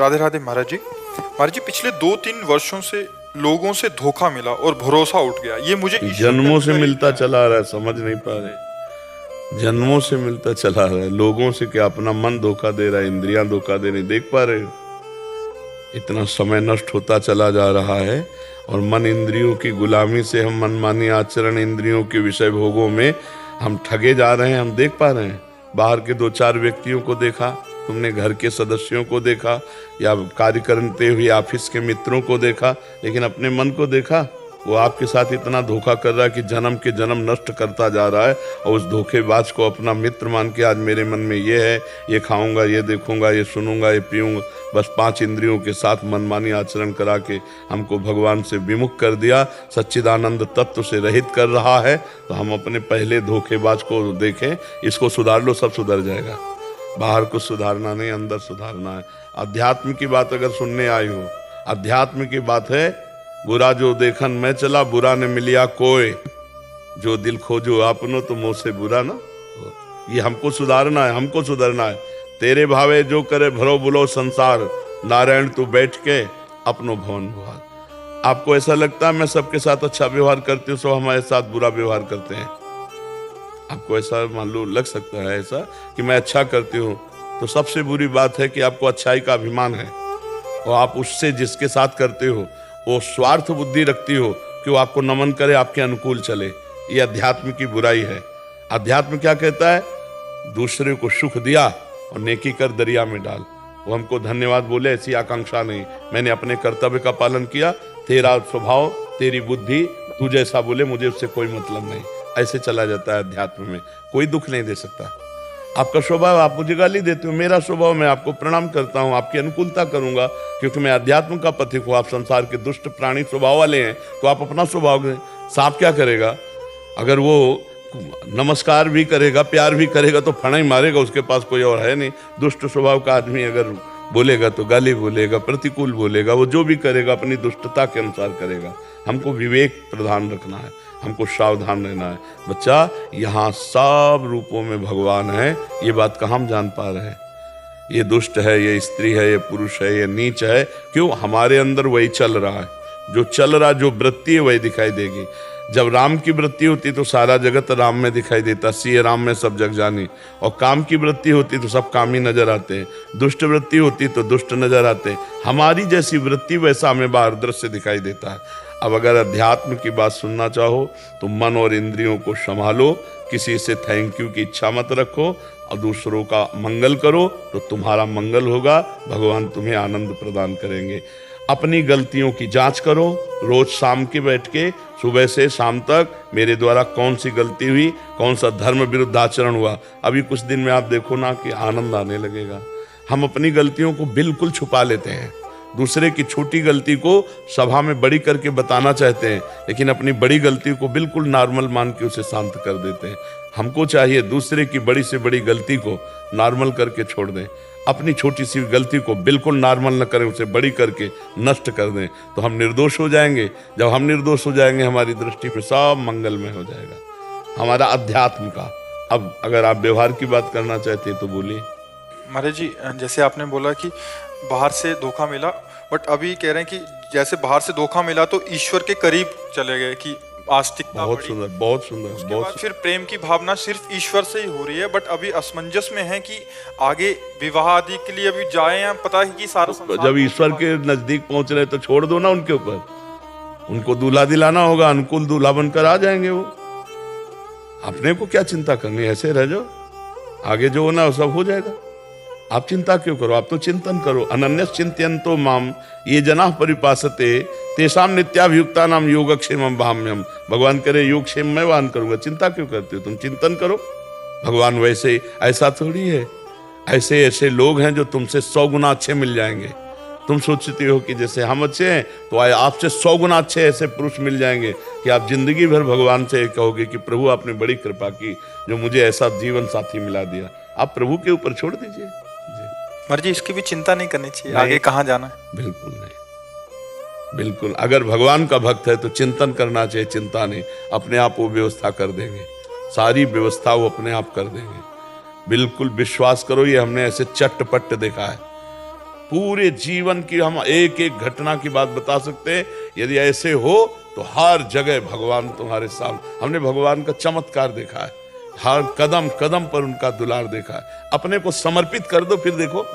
राधे राधे महाराज जी। महाराज जी, पिछले 2-3 वर्षों से लोगों से धोखा मिला और भरोसा उठ गया। ये मुझे जन्मों से मिलता चला आ रहा है, समझ नहीं पा रहे। जन्मों से मिलता चला आ रहा है। लोगों से क्या अपना मन धोखा दे रहा है, इंद्रियां धोखा दे रही, देख पा रहे हो? इतना समय नष्ट होता चला जा रहा है और मन इंद्रियों की गुलामी से हम मनमानी आचरण, इंद्रियों के विषय भोगों में हम ठगे जा रहे हैं। हम देख पा रहे हैं। बाहर के 2-4 व्यक्तियों को देखा तुमने, घर के सदस्यों को देखा या कार्य करते हुए ऑफिस के मित्रों को देखा, लेकिन अपने मन को देखा? वो आपके साथ इतना धोखा कर रहा है कि जन्म के जन्म नष्ट करता जा रहा है। और उस धोखेबाज को अपना मित्र मान के आज मेरे मन में ये है, ये खाऊंगा, ये देखूंगा, ये सुनूंगा, ये पीऊंगा, बस 5 इंद्रियों के साथ मनमानी आचरण करा के हमको भगवान से विमुख कर दिया, सच्चिदानंद तत्व से रहित कर रहा है। तो हम अपने पहले धोखेबाज को देखें, इसको सुधार लो, सब सुधर जाएगा। बाहर को सुधारना नहीं, अंदर सुधारना है। अध्यात्म की बात अगर सुनने आई हो, अध्यात्म की बात है, बुरा जो देखन मैं चला, बुरा ने मिलिया कोय, जो दिल खोजो आपनो तो मुँह से बुरा ना। ये हमको सुधारना है, हमको सुधरना है। तेरे भावे जो करे भरो बुलो संसार, नारायण तू बैठ के अपनो भवन भुआर। आपको ऐसा लगता है मैं सबके साथ अच्छा व्यवहार करती हूँ, सब हमारे साथ बुरा व्यवहार करते हैं? आपको ऐसा मान लो लग सकता है ऐसा कि मैं अच्छा करती हूँ, तो सबसे बुरी बात है कि आपको अच्छाई का अभिमान है और आप उससे जिसके साथ करते हो वो स्वार्थ बुद्धि रखती हो कि वो आपको नमन करे, आपके अनुकूल चले। ये अध्यात्म की बुराई है। अध्यात्म क्या कहता है? दूसरे को सुख दिया और नेकी कर दरिया में डाल। वो हमको धन्यवाद बोले, ऐसी आकांक्षा नहीं। मैंने अपने कर्तव्य का पालन किया, तेरा स्वभाव, तेरी बुद्धि, तू जैसा बोले मुझे उससे कोई मतलब नहीं। ऐसे चला जाता है अध्यात्म में। कोई दुख नहीं दे सकता। आपका स्वभाव, आप मुझे गाली देते हो, मेरा स्वभाव मैं आपको प्रणाम करता हूँ, आपकी अनुकूलता करूंगा, क्योंकि मैं अध्यात्म का पथिक हूँ। आप संसार के दुष्ट प्राणी स्वभाव वाले हैं, तो आप अपना स्वभाव दें। सांप क्या करेगा? अगर वो नमस्कार भी करेगा, प्यार भी करेगा, तो फना ही मारेगा, उसके पास कोई और है नहीं। दुष्ट स्वभाव का आदमी अगर बोलेगा तो गाली बोलेगा, प्रतिकूल बोलेगा, वो जो भी करेगा अपनी दुष्टता के अनुसार करेगा। हमको विवेक प्रधान रखना है, हमको सावधान रहना है। बच्चा, यहाँ सब रूपों में भगवान है, ये बात कहाँ हम जान पा रहे हैं? ये दुष्ट है, ये स्त्री है, ये पुरुष है, ये नीच है। क्यों? हमारे अंदर वही चल रहा है। जो चल रहा, जो वृत्ति है वही दिखाई देगी। जब राम की वृत्ति होती तो सारा जगत राम में दिखाई देता, सिए राम में सब जग जानी। और काम की वृत्ति होती तो सब कामी नजर आते हैं। दुष्ट वृत्ति होती तो दुष्ट नजर आते। हमारी जैसी वृत्ति वैसा हमें बाहर दृश्य दिखाई देता है। अब अगर अध्यात्म की बात सुनना चाहो तो मन और इंद्रियों को संभालो, किसी से थैंक यू की इच्छा मत रखो और दूसरों का मंगल करो, तो तुम्हारा मंगल होगा, भगवान तुम्हें आनंद प्रदान करेंगे। अपनी गलतियों की जांच करो, रोज शाम के बैठ के सुबह से शाम तक मेरे द्वारा कौन सी गलती हुई, कौन सा धर्म विरुद्ध आचरण हुआ। अभी कुछ दिन में आप देखो ना कि आनंद आने लगेगा। हम अपनी गलतियों को बिल्कुल छुपा लेते हैं, दूसरे की छोटी गलती को सभा में बड़ी करके बताना चाहते हैं, लेकिन अपनी बड़ी गलती को बिल्कुल नॉर्मल मान के उसे शांत कर देते हैं। हमको चाहिए दूसरे की बड़ी से बड़ी गलती को नॉर्मल करके छोड़ दें, अपनी छोटी सी गलती को बिल्कुल नॉर्मल न करें, उसे बड़ी करके नष्ट कर दें, तो हम निर्दोष हो जाएंगे। जब हम निर्दोष हो जाएंगे, हमारी दृष्टि में सब मंगलमय हो जाएगा, हमारा अध्यात्म का। अब अगर आप व्यवहार की बात करना चाहते हैं तो बोलिए। महाराज जी, जैसे आपने बोला कि बाहर से धोखा मिला, बट अभी कह रहे हैं कि जैसे बाहर से धोखा मिला तो ईश्वर के करीब चले गए, कि आस्तिकता बहुत बढ़ी। सुंदर, बहुत सुंदर, उसके बहुत बाद फिर प्रेम की भावना सिर्फ ईश्वर से ही हो रही है। बट अभी असमंजस में है कि आगे विवाह आदि के लिए अभी जाए या पता है कि सारा संसार। जब ईश्वर के नजदीक पहुंच रहे तो छोड़ दो ना उनके ऊपर, उनको दूल्हा दिलाना होगा, अनुकूल दूल्हा बनकर आ जाएंगे वो। अपने को क्या चिंता करनी है? ऐसे रह जाओ, आगे जो होना वो सब हो जाएगा। आप चिंता क्यों करो? आप तो चिंतन करो। अनन्यस चिंतयन्तो माम ये जनाः परिपासते तेषां नित्याभियुक्ता नाम योगक्षेमं वहाम्यहम्। भगवान करे योगक्षेम मैं वाहन करूंगा, चिंता क्यों करते हो? तुम चिंतन करो। भगवान वैसे ऐसा थोड़ी है, ऐसे ऐसे लोग हैं जो तुमसे 100 गुना अच्छे मिल जाएंगे। तुम सोचती हो कि जैसे हम अच्छे हैं तो आपसे 100 गुना अच्छे ऐसे पुरुष मिल जाएंगे कि आप जिंदगी भर भगवान से कहोगे कि प्रभु आपने बड़ी कृपा की, जो मुझे ऐसा जीवन साथी मिला दिया। आप प्रभु के ऊपर छोड़ दीजिए। महाराज जी, इसकी भी चिंता नहीं करनी चाहिए आगे कहाँ जाना है? बिल्कुल नहीं, बिल्कुल। अगर भगवान का भक्त है तो चिंतन करना चाहिए, चिंता नहीं। अपने आप वो व्यवस्था कर देंगे, सारी व्यवस्था वो अपने आप कर देंगे। बिल्कुल विश्वास करो, ये हमने ऐसे चट्टपट्ट देखा है। पूरे जीवन की हम एक एक घटना की बात बता सकते हैं। यदि ऐसे हो तो हर जगह भगवान तुम्हारे सामने। हमने भगवान का चमत्कार देखा है, हर कदम कदम पर उनका दुलार देखा है। अपने को समर्पित कर दो, फिर देखो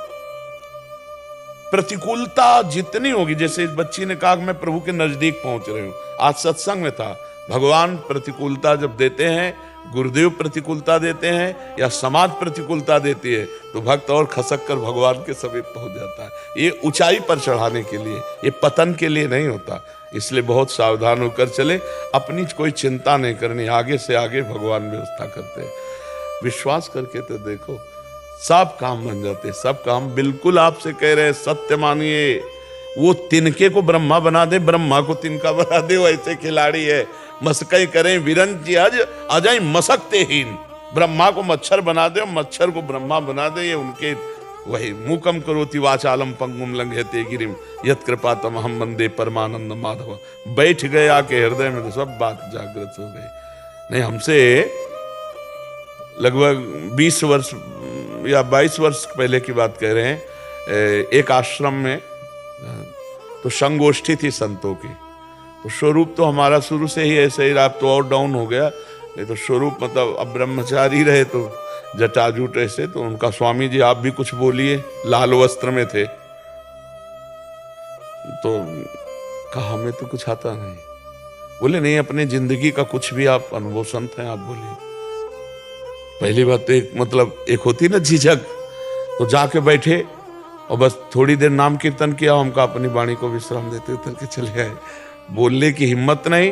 प्रतिकूलता जितनी होगी। जैसे इस बच्ची ने कहा कि मैं प्रभु के नजदीक पहुंच रही हूं, आज सत्संग में था। भगवान प्रतिकूलता जब देते हैं, गुरुदेव प्रतिकूलता देते हैं या समाज प्रतिकूलता देती है, तो भक्त और खसक कर भगवान के समीप पहुंच जाता है। ये ऊंचाई पर चढ़ाने के लिए, ये पतन के लिए नहीं होता। इसलिए बहुत सावधान होकर चले, अपनी कोई चिंता नहीं करनी, आगे से आगे भगवान व्यवस्था करते हैं। विश्वास करके तो देखो, सब काम बन जाते, सब काम। बिल्कुल आपसे कह रहे हैं, सत्य मानिए। वो तिनके को ब्रह्मा बना दे, ब्रह्मा को तिनका बना दे, वो ऐसे खिलाड़ी है। मस्कई करें विरंची अजय मसकते हीन। ब्रह्मा को मच्छर बना दे, मच्छर को ब्रह्मा बना दे, ये उनके वही। मूकम करोति वाचालम पंगुम लंघयते गिरिम यत् कृपातम अहम वंदे परमानंद माधव। बैठ गए आके हृदय में, तो सब बात जागृत हो गई। नहीं, हमसे लगभग 20 वर्ष या 22 वर्ष पहले की बात कह रहे हैं। एक आश्रम में तो संगोष्ठी थी संतों की। तो स्वरूप तो हमारा शुरू से ही ऐसे ही, आप तो और डाउन हो गया। नहीं तो स्वरूप मतलब अब ब्रह्मचारी रहे, तो जटाजूट ऐसे। तो उनका स्वामी जी आप भी कुछ बोलिए, लाल वस्त्र में थे। तो कहा हमें तो कुछ आता नहीं। बोले नहीं, अपने जिंदगी का कुछ भी आप अनुभव संत हैं, आप बोलिए। पहली बात तो एक होती ना झिझक। तो जाके बैठे और बस थोड़ी देर नाम कीर्तन किया, हमका अपनी वाणी को विश्राम देते उतर के चले आए। बोलने की हिम्मत नहीं,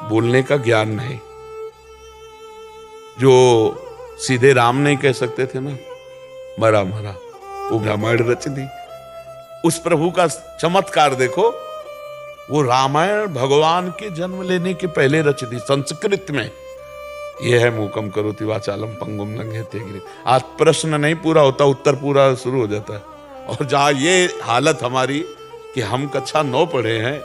बोलने का ज्ञान नहीं। जो सीधे राम नहीं कह सकते थे ना, मरा मरा, वो रामायण रच दी। उस प्रभु का चमत्कार देखो, वो रामायण भगवान के जन्म लेने के पहले रच दी संस्कृत में। ये है मूकम करोति वाचालम पंगुम लंघयते गिरिम। आज प्रश्न नहीं पूरा होता, उत्तर पूरा शुरू हो जाता है। और जहाँ ये हालत हमारी कि हम कक्षा 9 पढ़े हैं,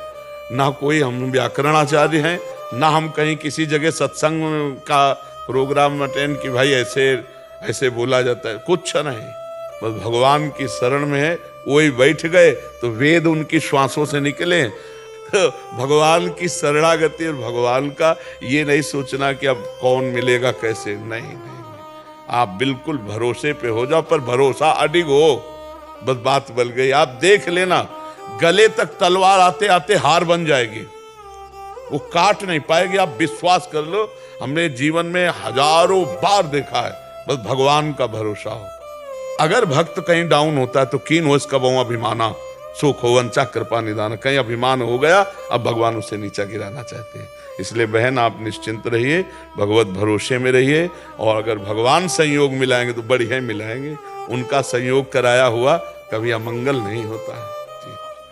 ना कोई हम व्याकरणाचार्य हैं, ना हम कहीं किसी जगह सत्संग का प्रोग्राम अटेंड कि भाई ऐसे ऐसे बोला जाता है, कुछ नहीं। बस भगवान की शरण में है, वही बैठ गए तो वेद उनकी श्वासों से निकले। भगवान की शरणागति और भगवान का ये नहीं सोचना कि अब कौन मिलेगा कैसे, नहीं। आप बिल्कुल भरोसे पे हो जाओ, पर भरोसा अडिग हो, बस बात बल गई। आप देख लेना, गले तक तलवार आते आते हार बन जाएगी, वो काट नहीं पाएगी। आप विश्वास कर लो, हमने जीवन में हजारों बार देखा है। बस भगवान का भरोसा हो। अगर भक्त कहीं डाउन होता है तो कीन हो इसका बहु अभिमाना सुख हो वंचा कृपा निदान। कहीं अभिमान हो गया, अब भगवान उसे नीचा गिराना चाहते हैं। इसलिए बहन आप निश्चिंत रहिए, भगवत भरोसे में रहिए। और अगर भगवान संयोग मिलाएंगे तो बढ़िया मिलाएंगे। उनका संयोग कराया हुआ कभी अमंगल नहीं होता है।